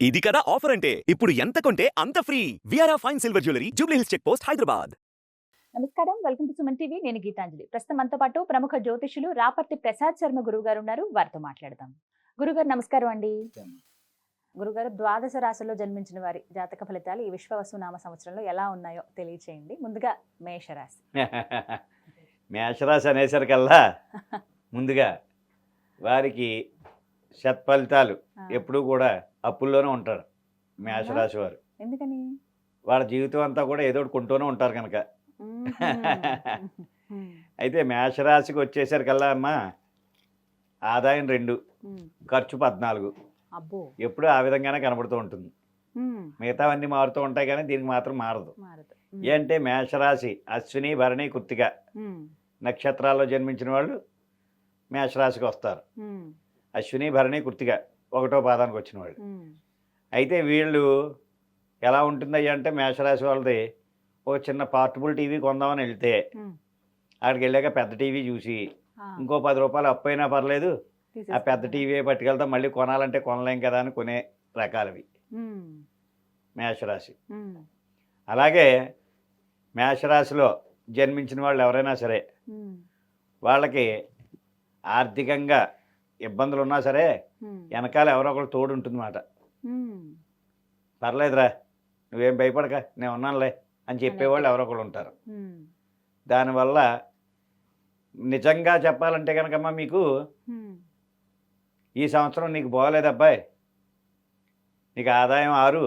ఇది కదా ఆఫర్ అంటే ఇప్పుడు ఎంత కొంటే అంత ఫ్రీ విఆర్ఆ fine silver jewellery Jubilee Hills check post Hyderabad. నమస్కారం, వెల్కమ్ టు సుమన్ టీవీ. నేను గీతాంజలి. ప్రస్తుతం మనతో పాటు ప్రముఖ జ్యోతిషులు రాపర్తి ప్రసాద్ శర్మ గురువు గారు ఉన్నారు. వారితో మాట్లాడదాం. గురుగారు నమస్కారం అండి. గురుగారు, ద్వాదశ రాశుల్లో జన్మించిన వారి జాతక ఫలితాలు ఈ విశ్వవసునామ సంవత్సరంలో ఎలా ఉన్నాయో తెలియచేయండి. ముందుగా మేషరాశి. మేషరాశి అనేసరికల్లా ముందుగా వారికి సత్ఫలితాలు ఎప్పుడూ కూడా అప్పుల్లోనే ఉంటారు మేషరాశి వారు. ఎందుకని? వాళ్ళ జీవితం అంతా కూడా ఏదో ఒకటి కొంటూనే ఉంటారు కనుక. అయితే మేషరాశికి వచ్చేసరికల్లా అమ్మ ఆదాయం 2, ఖర్చు 14. అబ్బో, ఎప్పుడు ఆ విధంగానే కనబడుతూ ఉంటుంది. మిగతావన్నీ మారుతూ ఉంటాయి కానీ దీనికి మాత్రం మారదు. ఏంటంటే మేషరాశి అశ్విని, భరణి, కృత్తిక నక్షత్రాల్లో జన్మించిన వాళ్ళు మేషరాశికి వస్తారు. అశ్విని, భరణి, కృత్తిక 1వ పాదానికి వచ్చిన వాళ్ళు. అయితే వీళ్ళు ఎలా ఉంటుందయ్యా అంటే మేషరాశి వాళ్ళది ఒక చిన్న పోర్టబుల్ టీవీ కొందామని వెళ్తే అక్కడికి వెళ్ళాక పెద్ద టీవీ చూసి ఇంకో 10 రూపాయలు అప్పు అయినా పర్లేదు ఆ పెద్ద టీవీ పట్టుకెళ్తాం, మళ్ళీ కొనాలంటే కొనలేం కదా అని కొనే రకాలవి మేషరాశి. అలాగే మేషరాశిలో జన్మించిన వాళ్ళు ఎవరైనా సరే వాళ్ళకి ఆర్థికంగా ఇబ్బందులు ఉన్నా సరే వెనకాల ఎవరో ఒకరు తోడు ఉంటుందన్నమాట. పర్లేదురా, నువ్వేం భయపడక, నేను ఉన్నానులే అని చెప్పేవాళ్ళు ఎవరో ఒకరు ఉంటారు. దానివల్ల నిజంగా చెప్పాలంటే కనుకమ్మ మీకు ఈ సంవత్సరం నీకు బాగోలేదబ్బాయి, నీకు ఆదాయం 6,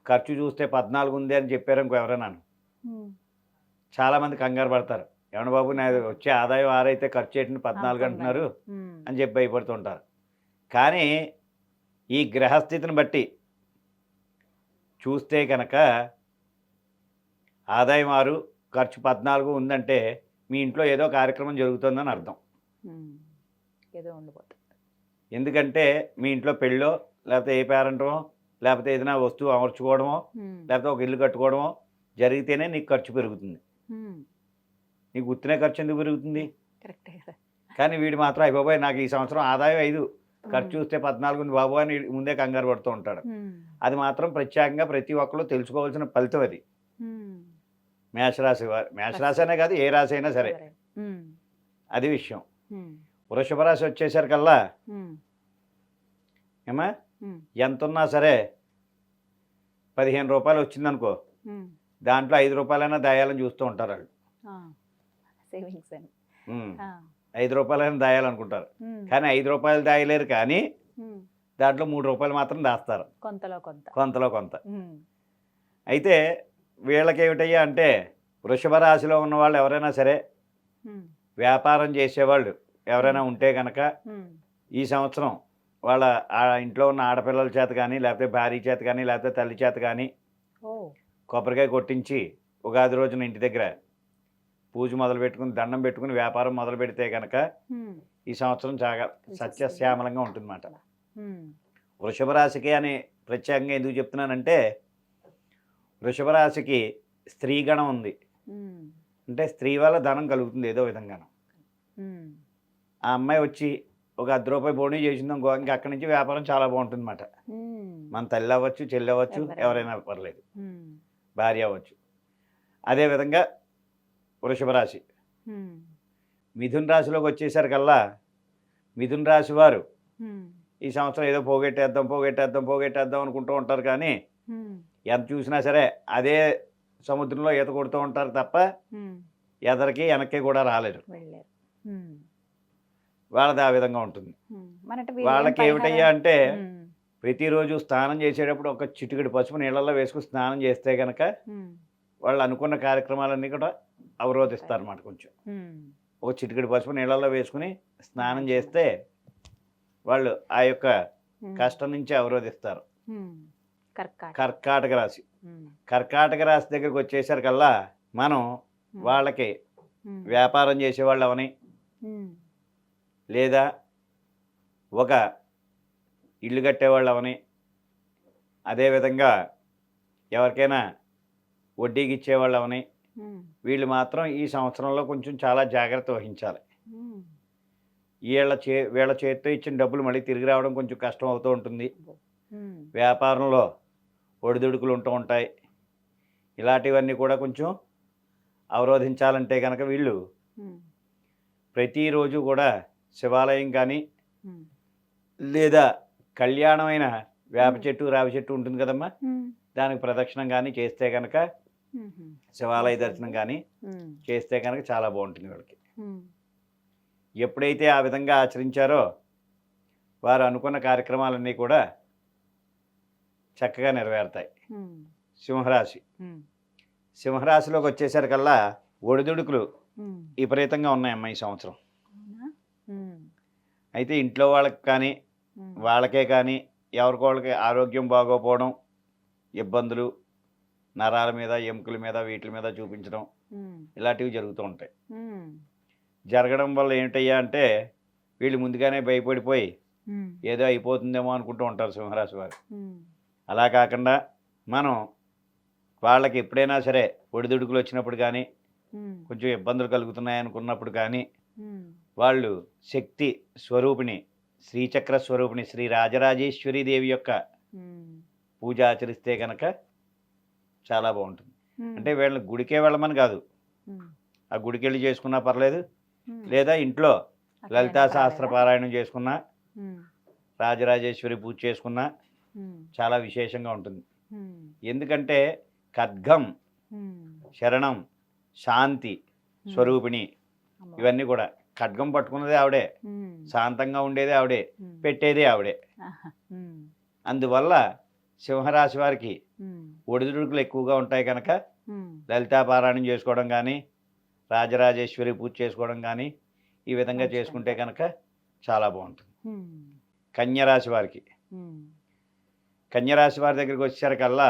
ఖర్చు చూస్తే 14 ఉంది అని చెప్పారు ఇంకో ఎవరైనా. చాలామంది కంగారు పడతారు, ఏమన్నా బాబు నా వచ్చే ఆదాయం 6 అయితే ఖర్చు ఏంటంటే 14 అంటున్నారు అని చెప్పి భయపడుతుంటారు. కానీ ఈ గ్రహస్థితిని బట్టి చూస్తే కనుక ఆదాయం 6, ఖర్చు 14 ఉందంటే మీ ఇంట్లో ఏదో కార్యక్రమం జరుగుతుందని అర్థం. ఏదో ఉండిపోతుంది. ఎందుకంటే మీ ఇంట్లో పెళ్ళో లేకపోతే ఏ పేరెంటమో లేకపోతే ఏదైనా వస్తువు అమర్చుకోవడమో లేకపోతే ఒక ఇల్లు కట్టుకోవడమో జరిగితేనే నీకు ఖర్చు పెరుగుతుంది. నీకు ఉత్తినే ఖర్చు ఎందుకు పెరుగుతుంది? కానీ వీడు మాత్రం అయిపోయి నాకు ఈ సంవత్సరం ఆదాయం 5, ఖర్చు చూస్తే 14 ఉంది బాబు అని ముందే కంగారు పడుతూ ఉంటాడు. అది మాత్రం ప్రత్యేకంగా ప్రతి ఒక్కరు తెలుసుకోవాల్సిన ఫలితం అది. మేషరాశి వారు, మేషరాశి అనే కాదు ఏ రాశి అయినా సరే అది విషయం. వృషభ రాశి వచ్చేసరికల్లా ఏమా ఎంత ఉన్నా సరే 15 రూపాయలు వచ్చిందనుకో, దాంట్లో 5 రూపాయలైనా దాయాలని చూస్తూ ఉంటారు వాళ్ళు. 5 రూపాయలైనా దాయాలనుకుంటారు కానీ 5 రూపాయలు దాయలేరు, కానీ దాంట్లో 3 రూపాయలు మాత్రం దాస్తారు కొంతలో కొంత. అయితే వీళ్ళకి ఏమిటయ్యా అంటే వృషభ రాశిలో ఉన్న వాళ్ళు ఎవరైనా సరే వ్యాపారం చేసేవాళ్ళు ఎవరైనా ఉంటే కనుక ఈ సంవత్సరం వాళ్ళ ఇంట్లో ఉన్న ఆడపిల్లల చేత కానీ లేకపోతే భార్య చేత కానీ లేకపోతే తల్లి చేత కానీ కొబ్బరికాయ కొట్టించి ఉగాది రోజున ఇంటి దగ్గర పూజ మొదలు పెట్టుకుని దండం పెట్టుకుని వ్యాపారం మొదలు పెడితే కనుక ఈ సంవత్సరం చాలా సత్యశ్యామలంగా ఉంటుందన్నమాట. వృషభ రాశికి అని ప్రత్యేకంగా ఎందుకు చెప్తున్నానంటే వృషభ రాశికి స్త్రీగణం ఉంది, అంటే స్త్రీ వల్ల ధనం కలుగుతుంది ఏదో విధంగాను. ఆ అమ్మాయి వచ్చి ఒక 10 రూపాయలు బోణీ చేసిందాం ఇంకా అక్కడి నుంచి వ్యాపారం చాలా బాగుంటుంది అన్నమాట. మన తల్లి అవ్వచ్చు, చెల్లి అవ్వచ్చు, ఎవరైనా పర్లేదు, భార్య అవ్వచ్చు. అదేవిధంగా వృషభ రాశి. మిథున రాశిలోకి వచ్చేసరికల్లా మిథున రాశి వారు ఈ సంవత్సరం ఏదో పోగొట్టేద్దాం అనుకుంటూ ఉంటారు, కానీ ఎంత చూసినా సరే అదే సముద్రంలో ఈత కొడుతూ ఉంటారు తప్ప ఎదరికి వెనక్కి కూడా రాలేరు. వాళ్ళది ఆ విధంగా ఉంటుంది. వాళ్ళకి ఏమిటయ్యా అంటే ప్రతిరోజు స్నానం చేసేటప్పుడు ఒక చిటికెడు పసుపు నీళ్ళల్లో వేసుకుని స్నానం చేస్తే కనుక వాళ్ళు అనుకున్న కార్యక్రమాలన్నీ కూడా అవరోధిస్తారు అన్నమాట. కొంచెం ఒక చిటికెడు పసుపు నీళ్ళల్లో వేసుకుని స్నానం చేస్తే వాళ్ళు ఆ యొక్క కష్టం నుంచి అవరోధిస్తారు. కర్కాటక రాశి. కర్కాటక రాశి దగ్గరికి వచ్చేసరికల్లా మనం వాళ్ళకి వ్యాపారం చేసేవాళ్ళు అవని లేదా ఒక ఇల్లు కట్టేవాళ్ళు అవని అదేవిధంగా ఎవరికైనా వడ్డీకి ఇచ్చేవాళ్ళు అవని వీళ్ళు మాత్రం ఈ సంవత్సరంలో కొంచెం చాలా జాగ్రత్త వహించాలి. వీళ్ళ చేతితో ఇచ్చిన డబ్బులు మళ్ళీ తిరిగి రావడం కొంచెం కష్టం అవుతూ ఉంటుంది. వ్యాపారంలో ఒడిదుడుకులు ఉంటూ ఉంటాయి. ఇలాంటివన్నీ కూడా కొంచెం అవరోధించాలంటే కనుక వీళ్ళు ప్రతిరోజు కూడా శివాలయం కానీ లేదా కళ్యాణమైన వేప చెట్టు రావి చెట్టు ఉంటుంది కదమ్మా, దానికి ప్రదక్షిణం కానీ చేస్తే కనుక శివాలయ దర్శనం కానీ చేస్తే కనుక చాలా బాగుంటుంది వీళ్ళకి. ఎప్పుడైతే ఆ విధంగా ఆచరించారో వారు అనుకున్న కార్యక్రమాలన్నీ కూడా చక్కగా నెరవేరుతాయి. సింహరాశి, సింహరాశిలోకి వచ్చేసరికల్లా ఒడిదుడుకులు విపరీతంగా ఉన్నాయమ్మా ఈ సంవత్సరం. అయితే ఇంట్లో వాళ్ళకి కానీ వాళ్ళకే కానీ ఎవరికోళ్ళకి ఆరోగ్యం బాగోపోవడం, ఇబ్బందులు నరాల మీద ఎముకల మీద వీటి మీద చూపించడం ఇలాంటివి జరుగుతూ ఉంటాయి. జరగడం వల్ల ఏంటయ్యా అంటే వీళ్ళు ముందుగానే భయపడిపోయి ఏదో అయిపోతుందేమో అనుకుంటూ ఉంటారు సింహరాశి వారు. అలా కాకుండా మనం వాళ్ళకి ఎప్పుడైనా సరే ఒడిదుడుకులు వచ్చినప్పుడు కానీ కొంచెం ఇబ్బందులు కలుగుతున్నాయి అనుకున్నప్పుడు కానీ వాళ్ళు శక్తి స్వరూపిణి, శ్రీచక్ర స్వరూపిణి శ్రీ రాజరాజేశ్వరి దేవి యొక్క పూజ ఆచరిస్తే కనుక చాలా బాగుంటుంది. అంటే వీళ్ళని గుడికే వెళ్ళమని కాదు, ఆ గుడికి వెళ్ళి చేసుకున్నా పర్లేదు, లేదా ఇంట్లో లలితా శాస్త్ర పారాయణం చేసుకున్నా, రాజరాజేశ్వరి పూజ చేసుకున్నా చాలా విశేషంగా ఉంటుంది. ఎందుకంటే ఖడ్గం, శరణం, శాంతి స్వరూపిణి ఇవన్నీ కూడా, ఖడ్గం పట్టుకున్నదే ఆవిడే, శాంతంగా ఉండేదే ఆవిడే, పెట్టేదే ఆవిడే. అందువల్ల సింహరాశి వారికి ఒడిదుడుకులు ఎక్కువగా ఉంటాయి కనుక లలితా పారాయణం చేసుకోవడం కానీ, రాజరాజేశ్వరి పూజ చేసుకోవడం కానీ ఈ విధంగా చేసుకుంటే కనుక చాలా బాగుంటుంది. కన్యరాశి వారికి, కన్యరాశి వారి దగ్గరికి వచ్చేసరికల్లా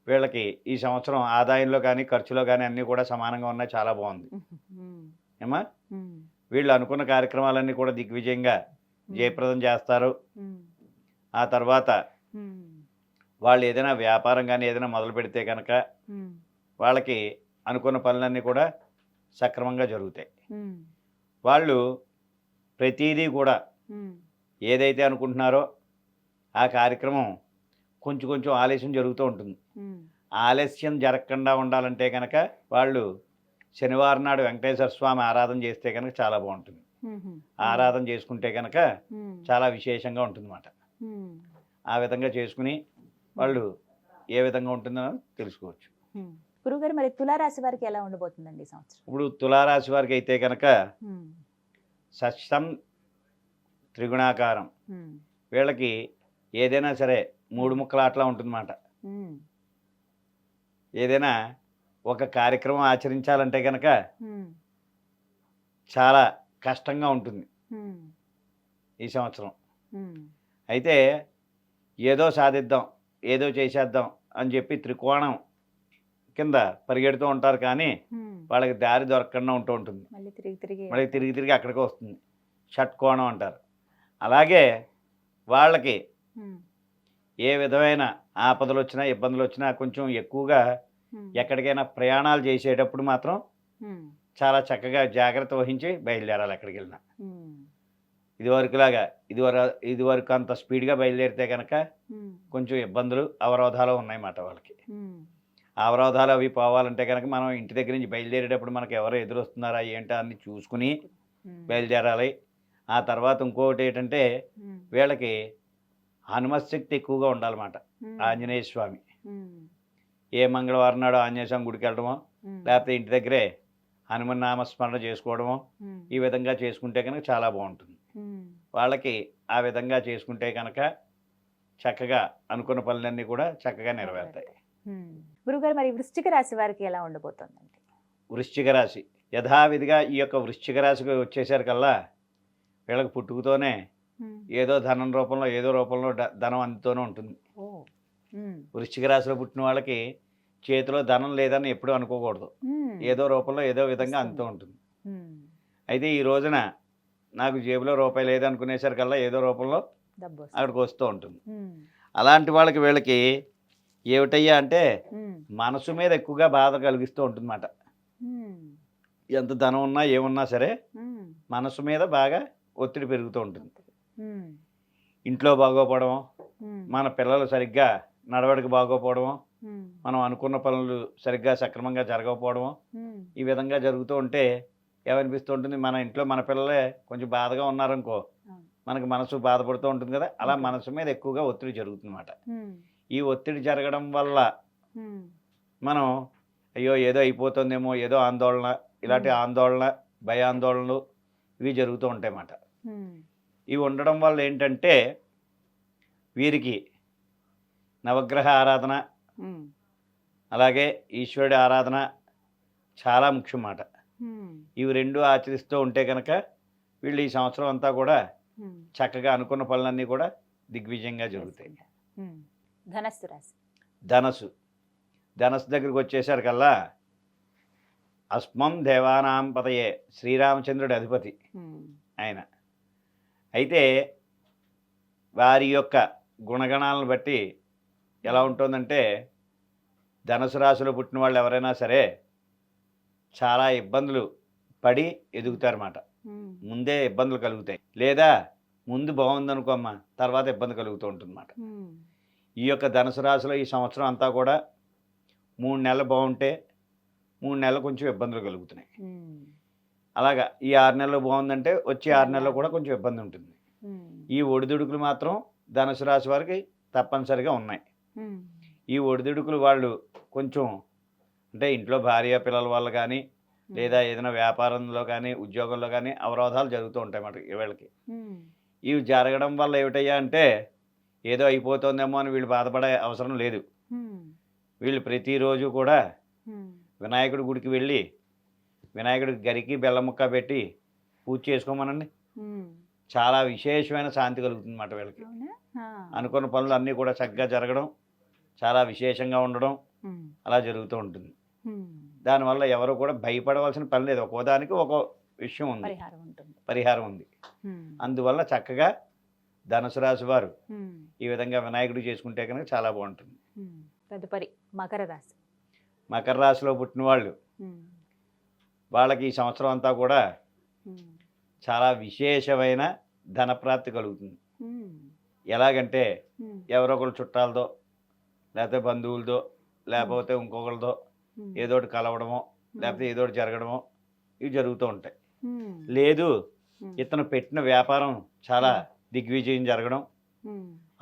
వీళ్ళకి ఈ సంవత్సరం ఆదాయంలో కానీ ఖర్చులో కానీ అన్నీ కూడా సమానంగా ఉన్నాయి, చాలా బాగుంది ఏమా. వీళ్ళు అనుకున్న కార్యక్రమాలన్నీ కూడా దిగ్విజయంగా జయప్రదం చేస్తారు. ఆ తర్వాత వాళ్ళు ఏదైనా వ్యాపారం కానీ ఏదైనా మొదలు పెడితే కనుక వాళ్ళకి అనుకున్న పనులన్నీ కూడా సక్రమంగా జరుగుతాయి. వాళ్ళు ప్రతిదీ కూడా ఏదైతే అనుకుంటున్నారో ఆ కార్యక్రమం కొంచెం కొంచెం ఆలస్యం జరుగుతూ ఉంటుంది. ఆలస్యం జరగకుండా ఉండాలంటే కనుక వాళ్ళు శనివారం నాడు వెంకటేశ్వర స్వామి ఆరాధన చేస్తే కనుక చాలా బాగుంటుంది. ఆరాధన చేసుకుంటే కనుక చాలా విశేషంగా ఉంటుందన్నమాట. ఆ విధంగా చేసుకుని వాళ్ళు ఏ విధంగా ఉంటుందో తెలుసుకోవచ్చు. గురుగారు, మరి తులారాశి వారికి ఎలా ఉండబోతుందండి ఈ సంవత్సరం? ఇప్పుడు తులారాశి వారికి అయితే కనుక షష్టం త్రిగుణాకారం, వీళ్ళకి ఏదైనా సరే మూడు ముక్కల ఆటలా ఉంటుందన్నమాట. ఏదైనా ఒక కార్యక్రమం ఆచరించాలంటే కనుక చాలా కష్టంగా ఉంటుంది ఈ సంవత్సరం. అయితే ఏదో సాధిద్దాం, ఏదో చేసేద్దాం అని చెప్పి త్రికోణం కింద పరిగెడుతూ ఉంటారు, కానీ వాళ్ళకి దారి దొరకకుండా ఉంటూ ఉంటుంది. మళ్ళీ తిరిగి తిరిగి అక్కడికి వస్తుంది, షట్కోణం అంటారు. అలాగే వాళ్ళకి ఏ విధమైన ఆపదలు వచ్చినా ఇబ్బందులు వచ్చినా కొంచెం ఎక్కువగా ఎక్కడికైనా ప్రయాణాలు చేసేటప్పుడు మాత్రం చాలా చక్కగా జాగ్రత్త వహించి బయలుదేరాలి. ఎక్కడికి వెళ్ళినా ఇదివరకు అంత స్పీడ్గా బయలుదేరితే కనుక కొంచెం ఇబ్బందులు అవరోధాలు ఉన్నాయన్నమాట వాళ్ళకి. అవరోధాలు అవి పోవాలంటే కనుక మనం ఇంటి దగ్గర నుంచి బయలుదేరేటప్పుడు మనకు ఎవరు ఎదురొస్తున్నారా ఏంటో అన్ని చూసుకుని బయలుదేరాలి. ఆ తర్వాత ఇంకొకటి ఏంటంటే వీళ్ళకి హనుమత్ శక్తి ఎక్కువగా ఉండాలన్నమాట. ఆంజనేయ స్వామి, ఏ మంగళవారం నాడు ఆంజనేయ స్వామి గుడికి వెళ్ళడమో, లేకపోతే ఇంటి దగ్గరే హనుమన్ నామస్మరణ చేసుకోవడమో ఈ విధంగా చేసుకుంటే కనుక చాలా బాగుంటుంది. వాళ్ళకి ఆ విధంగా చేసుకుంటే కనుక చక్కగా అనుకున్న పనులన్నీ కూడా చక్కగా నెరవేరుతాయి. గురుగారు, మరి వృశ్చిక రాశి వారికి ఎలా ఉండబోతుందండి? వృశ్చిక రాశి యథావిధిగా ఈ యొక్క వృశ్చిక రాశికి వచ్చేసరికల్లా వీళ్ళకి పుట్టుకతోనే ఏదో ధనం రూపంలో ఏదో రూపంలో ధనం అందుతూనే ఉంటుంది. వృశ్చిక రాశిలో పుట్టిన వాళ్ళకి చేతిలో ధనం లేదని ఎప్పుడూ అనుకోకూడదు, ఏదో రూపంలో ఏదో విధంగా అందుతూ ఉంటుంది. అయితే ఈ రోజున నాకు జేబులో రూపాయి లేదనుకునేసరికల్లా ఏదో రూపంలో అక్కడికి వస్తూ ఉంటుంది. అలాంటి వాళ్ళకి వీళ్ళకి ఏమిటయ్యా అంటే మనసు మీద ఎక్కువగా బాధ కలిగిస్తూ ఉంటుందన్నమాట. ఎంత ధనం ఉన్నా ఏమున్నా సరే మనసు మీద బాగా ఒత్తిడి పెరుగుతూ ఉంటుంది. ఇంట్లో బాగోపోవడం, మన పిల్లలు సరిగ్గా నడవడిక బాగోపోవడము, మనం అనుకున్న పనులు సరిగ్గా సక్రమంగా జరగకపోవడము, ఈ విధంగా జరుగుతూ ఉంటే ఏమనిపిస్తూ ఉంటుంది, మన ఇంట్లో మన పిల్లలే కొంచెం బాధగా ఉన్నారనుకో, మనకి మనసు బాధపడుతూ ఉంటుంది కదా, అలా మనసు మీద ఎక్కువగా ఒత్తిడి జరుగుతుందన్నమాట. ఈ ఒత్తిడి జరగడం వల్ల మనం అయ్యో ఏదో అయిపోతుందేమో, ఏదో ఆందోళన, ఇలాంటి ఆందోళన, భయాందోళనలు ఇవి జరుగుతూ ఉంటాయి అన్నమాట. ఇవి ఉండడం వల్ల ఏంటంటే వీరికి నవగ్రహ ఆరాధన, అలాగే ఈశ్వరుడి ఆరాధన చాలా ముఖ్యం అన్నమాట. ఇవి రెండు ఆచరిస్తూ ఉంటే కనుక వీళ్ళు ఈ సంవత్సరం అంతా కూడా చక్కగా అనుకున్న పనులన్నీ కూడా దిగ్విజయంగా జరుగుతాయి. ధనస్సు రాశి. ధనస్సు దగ్గరికి వచ్చేసరికల్లా అస్మం దేవానాం పతయే, శ్రీరామచంద్రుడి అధిపతి ఆయన. అయితే వారి యొక్క గుణగణాలను బట్టి ఎలా ఉంటుందంటే, ధనుసు రాశిలో పుట్టిన వాళ్ళు ఎవరైనా సరే చాలా ఇబ్బందులు పడి ఎదుగుతారన్నమాట. ముందే ఇబ్బందులు కలుగుతాయి, లేదా ముందు బాగుందనుకోమ్మా తర్వాత ఇబ్బంది కలుగుతూ ఉంటుందన్నమాట. ఈ యొక్క ధనుసు రాశిలో ఈ సంవత్సరం అంతా కూడా 3 నెలలు బాగుంటే 3 నెలలు కొంచెం ఇబ్బందులు కలుగుతున్నాయి. అలాగా ఈ 6 నెలలు బాగుందంటే వచ్చే 6 నెలలు కూడా కొంచెం ఇబ్బంది ఉంటుంది. ఈ ఒడిదుడుకులు మాత్రం ధనుసు రాశి వారికి తప్పనిసరిగా ఉన్నాయి. ఈ ఒడిదుడుకులు వాళ్ళు కొంచెం అంటే ఇంట్లో భార్య పిల్లల వల్ల కానీ, లేదా ఏదైనా వ్యాపారంలో కానీ, ఉద్యోగంలో కానీ అవరోధాలు జరుగుతూ ఉంటాయి అన్నమాట వీళ్ళకి. ఇవి జరగడం వల్ల ఏమిటయ్యా అంటే, ఏదో అయిపోతుందేమో అని వీళ్ళు బాధపడే అవసరం లేదు. వీళ్ళు ప్రతిరోజు కూడా వినాయకుడి గుడికి వెళ్ళి వినాయకుడికి గరికి బెల్లం ముక్క పెట్టి పూజ చేసుకోమనండి. చాలా విశేషమైన శాంతి కలుగుతుంది అన్నమాట వీళ్ళకి. అనుకున్న పనులు అన్నీ కూడా చక్కగా జరగడం, చాలా విశేషంగా ఉండడం అలా జరుగుతూ ఉంటుంది. దానివల్ల ఎవరు కూడా భయపడవలసిన పని లేదు. ఒక్కో దానికి ఒక్కో విషయం ఉంది, పరిహారం ఉంది. అందువల్ల చక్కగా ధనుసు రాశి వారు ఈ విధంగా వినాయకుడు చేసుకుంటే కనుక చాలా బాగుంటుంది. తదుపరి మకర రాశి. మకర రాశిలో పుట్టిన వాళ్ళు వాళ్ళకి ఈ సంవత్సరం అంతా కూడా చాలా విశేషమైన ధనప్రాప్తి కలుగుతుంది. ఎలాగంటే ఎవరో ఒకరు చుట్టాలతో, లేకపోతే బంధువులతో, లేకపోతే ఇంకొకరితో ఏదోటి కలవడమో, లేకపోతే ఏదోటి జరగడమో ఇవి జరుగుతూ ఉంటాయి. లేదు ఇతను పెట్టిన వ్యాపారం చాలా దిగ్విజయం జరగడం,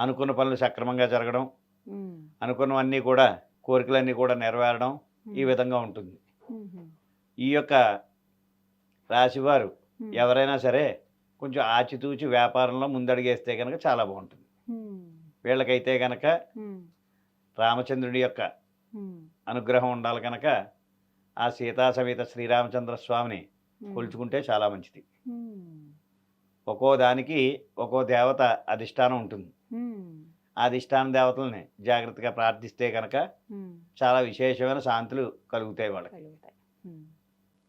అనుకున్న పనులు సక్రమంగా జరగడం, అనుకున్నవన్నీ కూడా కోరికలన్నీ కూడా నెరవేరడం, ఈ విధంగా ఉంటుంది. ఈ యొక్క రాశివారు ఎవరైనా సరే కొంచెం ఆచితూచి వ్యాపారంలో ముందడిగేస్తే కనుక చాలా బాగుంటుంది. వీళ్ళకైతే కనుక రామచంద్రుడి యొక్క అనుగ్రహం ఉండాలి కనుక ఆ సీతా సమేత శ్రీరామచంద్ర స్వామిని కొలుచుకుంటే చాలా మంచిది. ఒక్కో దానికి ఒక్కో దేవత అధిష్టానం ఉంటుంది. ఆ అధిష్టాన దేవతల్ని జాగ్రత్తగా ప్రార్థిస్తే కనుక చాలా విశేషమైన శాంతులు కలుగుతాయి వాళ్ళకి.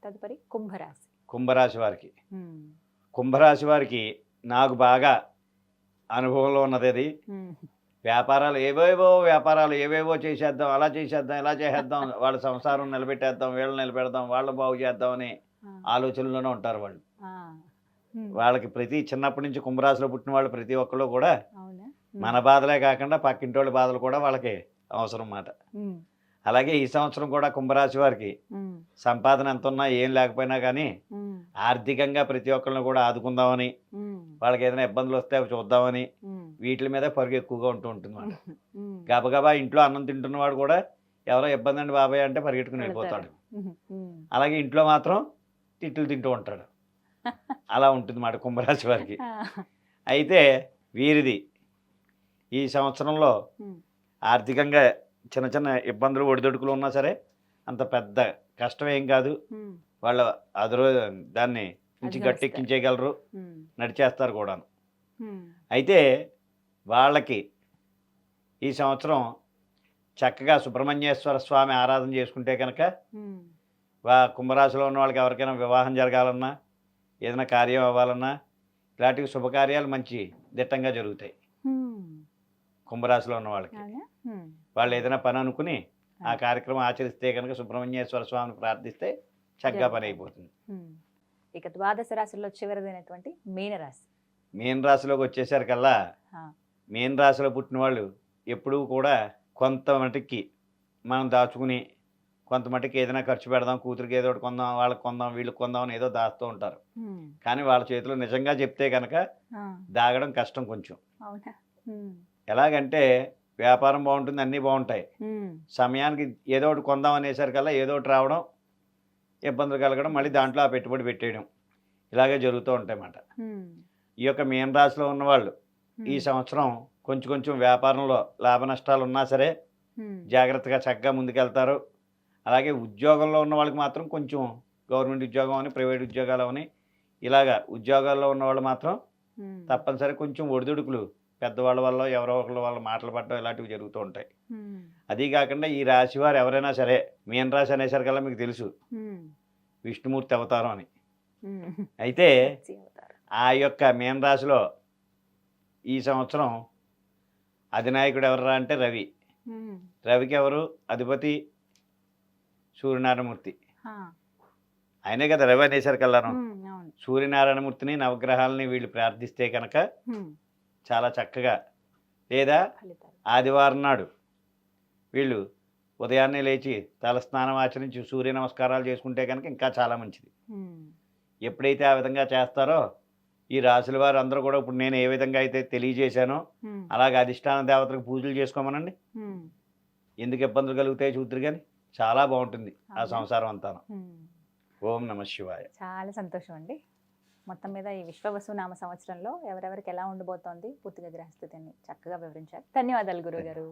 తదుపరి కుంభరాశి. కుంభరాశి వారికి నాకు బాగా అనుభవంలో ఉన్నది అది. వ్యాపారాలు ఏవేవో చేసేద్దాం, అలా చేసేద్దాం, ఇలా చేసేద్దాం, వాళ్ళ సంసారం నిలబెట్టేద్దాం, వీళ్ళని నిలబెడదాం, వాళ్ళని బాగు చేద్దాం అనే ఆలోచనలోనే ఉంటారు వాళ్ళు. వాళ్ళకి చిన్నప్పటి నుంచి కుంభరాశిలో పుట్టిన వాళ్ళు ప్రతి ఒక్కళ్ళు కూడా మన బాధలే కాకుండా పక్కింటోళ్ళ బాధలు కూడా వాళ్ళకి అవసరం అన్నమాట. అలాగే ఈ సంవత్సరం కూడా కుంభరాశి వారికి సంపాదన ఎంత ఉన్నా ఏం లేకపోయినా కానీ ఆర్థికంగా ప్రతి ఒక్కరిని కూడా ఆదుకుందామని, వాళ్ళకి ఏదైనా ఇబ్బందులు వస్తే అవి చూద్దామని వీటి మీద పరుగు ఎక్కువగా ఉంటుంది అన్నమాట. గబగబా ఇంట్లో అన్నం తింటున్నవాడు కూడా ఎవరో ఇబ్బంది అండి బాబాయ్ అంటే పరిగెట్టుకుని వెళ్ళిపోతాడు. అలాగే ఇంట్లో మాత్రం తిట్లు తింటూ ఉంటాడు. అలా ఉంటుంది అన్నమాట కుంభరాశి వారికి. అయితే వీరిది ఈ సంవత్సరంలో ఆర్థికంగా చిన్న చిన్న ఇబ్బందులు ఒడిదొడుకులు ఉన్నా సరే అంత పెద్ద కష్టం ఏం కాదు. వాళ్ళు దాన్ని నుంచి గట్టెక్కించేయగలరు, నడిచేస్తారు కూడాను. అయితే వాళ్ళకి ఈ సంవత్సరం చక్కగా సుబ్రహ్మణ్యేశ్వర స్వామి ఆరాధన చేసుకుంటే కనుక కుంభరాశిలో ఉన్న వాళ్ళకి ఎవరికైనా వివాహం జరగాలన్నా, ఏదైనా కార్యం అవ్వాలన్నా, ఇలాంటి శుభకార్యాలు మంచి దిట్టంగా జరుగుతాయి. కుంభరాశిలో ఉన్న వాళ్ళకి వాళ్ళు ఏదైనా పని అనుకుని ఆ కార్యక్రమం ఆచరిస్తే కనుక సుబ్రహ్మణ్యేశ్వర స్వామిని ప్రార్థిస్తే చక్కగా పని అయిపోతుంది. ఇక ద్వాదశ రాశుల్లో చివరిదైనటువంటి మీనరాశి. మీనరాశిలోకి వచ్చేసరికల్లా మీన రాశిలో పుట్టిన వాళ్ళు ఎప్పుడూ కూడా కొంత మటుకి మనం దాచుకుని కొంత మటుకి ఏదైనా ఖర్చు పెడదాం, కూతురికి ఏదో ఒకటి కొందాం, వాళ్ళకి కొందాం, వీళ్ళకి కొందాం అని ఏదో దాస్తూ ఉంటారు. కానీ వాళ్ళ చేతిలో నిజంగా చెప్తే కనుక దాగడం కష్టం కొంచెం. అవునా? ఎలాగంటే వ్యాపారం బాగుంటుంది, అన్నీ బాగుంటాయి. సమయానికి ఏదో ఒకటి కొందాం అనేసరికల్లా ఏదో ఒకటి రావడం, ఇబ్బందులు కలగడం, మళ్ళీ దాంట్లో ఆ పెట్టుబడి పెట్టేయడం, ఇలాగే జరుగుతూ ఉంటాయి అన్నమాట. ఈ యొక్క మీన రాశిలో ఉన్నవాళ్ళు ఈ సంవత్సరం కొంచెం కొంచెం వ్యాపారంలో లాభ నష్టాలు ఉన్నా సరే జాగ్రత్తగా చక్కగా ముందుకెళ్తారు. అలాగే ఉద్యోగంలో ఉన్న వాళ్ళకి మాత్రం కొంచెం గవర్నమెంట్ ఉద్యోగం అని, ప్రైవేట్ ఉద్యోగాలు అని, ఇలాగా ఉద్యోగాల్లో ఉన్న వాళ్ళు మాత్రం తప్పనిసరి కొంచెం ఒడిదుడుకులు పెద్దవాళ్ళ వల్ల, ఎవరో ఒకళ్ళ వాళ్ళ మాటలు పడడం ఇలాంటివి జరుగుతూ ఉంటాయి. అదీ కాకుండా ఈ రాశి వారు ఎవరైనా సరే, మీన రాశి అనేసరికల్లా మీకు తెలుసు విష్ణుమూర్తి అవతారం అని. అయితే ఆ యొక్క మీన రాశిలో ఈ సంవత్సరం అధినాయకుడు ఎవరు అంటే రవి. రవికి ఎవరు అధిపతి? సూర్యనారాయణమూర్తి. ఆయనే కదా రవి అనేసరికల్లాను. సూర్యనారాయణమూర్తిని, నవగ్రహాలని వీళ్ళు ప్రార్థిస్తే కనుక చాలా చక్కగా, లేదా ఆదివారం నాడు వీళ్ళు ఉదయాన్నే లేచి తలస్నానం ఆచరించి సూర్య నమస్కారాలు చేసుకుంటే కనుక ఇంకా చాలా మంచిది. ఎప్పుడైతే ఆ విధంగా చేస్తారో ఈ రాశుల వారు అందరూ కూడా ఇప్పుడు నేను ఏ విధంగా అయితే తెలియజేశానో అలాగే అధిష్టాన దేవతలకు పూజలు చేసుకోమనండి. ఎందుకు ఇబ్బందులు కలుగుతాయి చూద్దరు, కానీ చాలా బాగుంటుంది ఆ సంసారం అంతా. ఓం నమ శివాయ. చాలా సంతోషం అండి. మొత్తం మీద ఈ విశ్వవసునామ సంవత్సరంలో ఎవరెవరికి ఎలా ఉండబోతోంది పూర్తిగా గ్రహస్థితిని చక్కగా వివరించారు. ధన్యవాదాలు గురువు గారు.